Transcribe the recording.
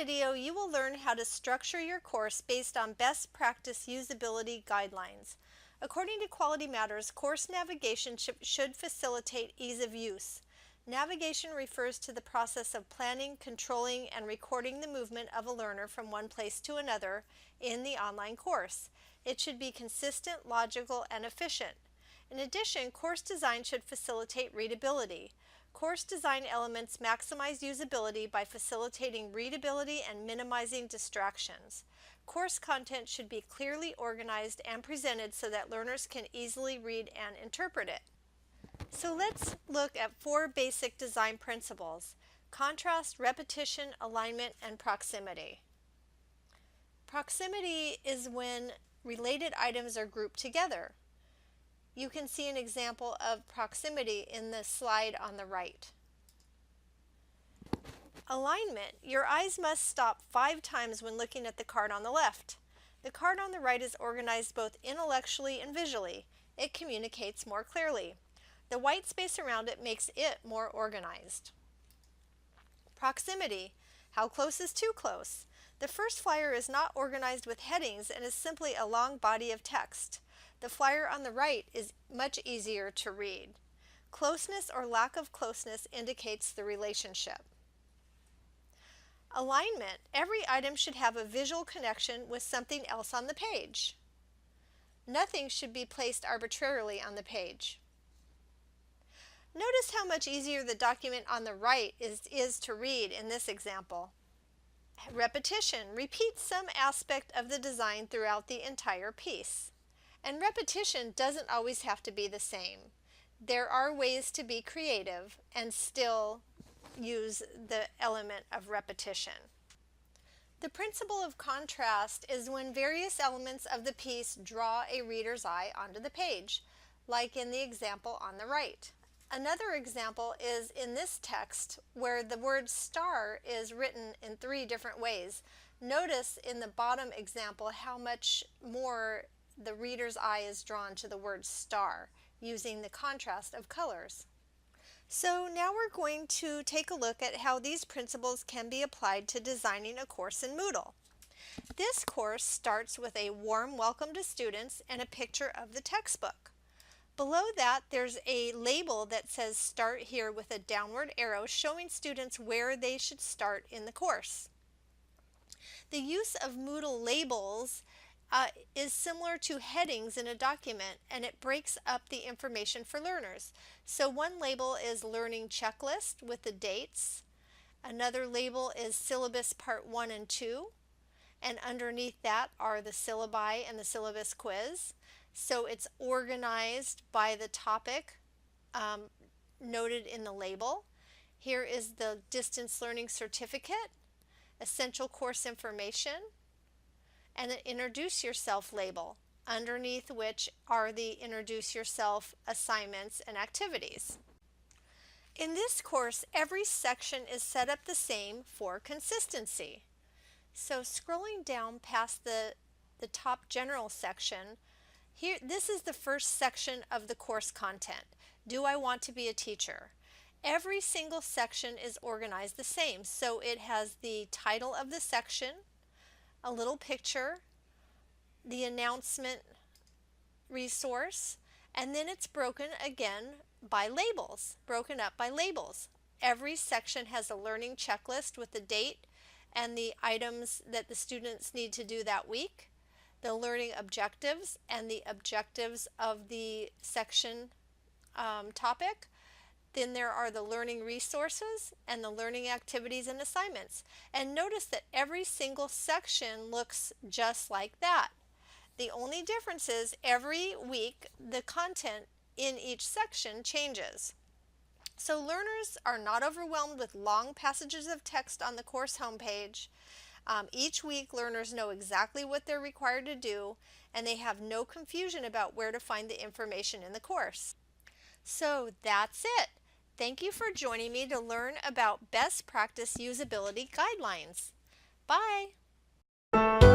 video, you will learn how to structure your course based on best practice usability guidelines. According to Quality Matters, course navigation should facilitate ease of use. Navigation refers to the process of planning, controlling, and recording the movement of a learner from one place to another in the online course. It should be consistent, logical, and efficient. In addition, course design should facilitate readability. Course design elements maximize usability by facilitating readability and minimizing distractions. Course content should be clearly organized and presented so that learners can easily read and interpret it. So let's look at 4 basic design principles: contrast, repetition, alignment, and proximity. Proximity is when related items are grouped together. You can see an example of proximity in the slide on the right. Alignment. Your eyes must stop 5 times when looking at the card on the left. The card on the right is organized both intellectually and visually. It communicates more clearly. The white space around it makes it more organized. Proximity. How close is too close? The first flyer is not organized with headings and is simply a long body of text. The flyer on the right is much easier to read. Closeness or lack of closeness indicates the relationship. Alignment. Every item should have a visual connection with something else on the page. Nothing should be placed arbitrarily on the page. Notice how much easier the document on the right is to read in this example. Repetition. Repeat some aspect of the design throughout the entire piece. And repetition doesn't always have to be the same. There are ways to be creative and still use the element of repetition. The principle of contrast is when various elements of the piece draw a reader's eye onto the page, like in the example on the right. Another example is in this text where the word star is written in 3 different ways. Notice in the bottom example how much more the reader's eye is drawn to the word star using the contrast of colors. So now we're going to take a look at how these principles can be applied to designing a course in Moodle. This course starts with a warm welcome to students and a picture of the textbook. Below that, there's a label that says Start Here with a downward arrow showing students where they should start in the course. The use of Moodle labels is similar to headings in a document, and it breaks up the information for learners. So one label is Learning Checklist with the dates. Another label is Syllabus Part 1 and 2. And underneath that are the syllabi and the syllabus quiz. So it's organized by the topic noted in the label. Here is the Distance Learning Certificate, Essential Course Information, and an Introduce Yourself label, underneath which are the Introduce Yourself assignments and activities. In this course, every section is set up the same for consistency. So scrolling down past the top general section, here, this is the first section of the course content. Do I want to be a teacher? Every single section is organized the same. So it has the title of the section, a little picture, the announcement resource, and then it's broken again by labels, broken up by labels. Every section has a learning checklist with the date and the items that the students need to do that week, the learning objectives and the objectives of the section topic. Then there are the learning resources and the learning activities and assignments. And notice that every single section looks just like that. The only difference is every week the content in each section changes. So learners are not overwhelmed with long passages of text on the course homepage. Each week learners know exactly what they're required to do, and they have no confusion about where to find the information in the course. So that's it. Thank you for joining me to learn about best practice usability guidelines. Bye!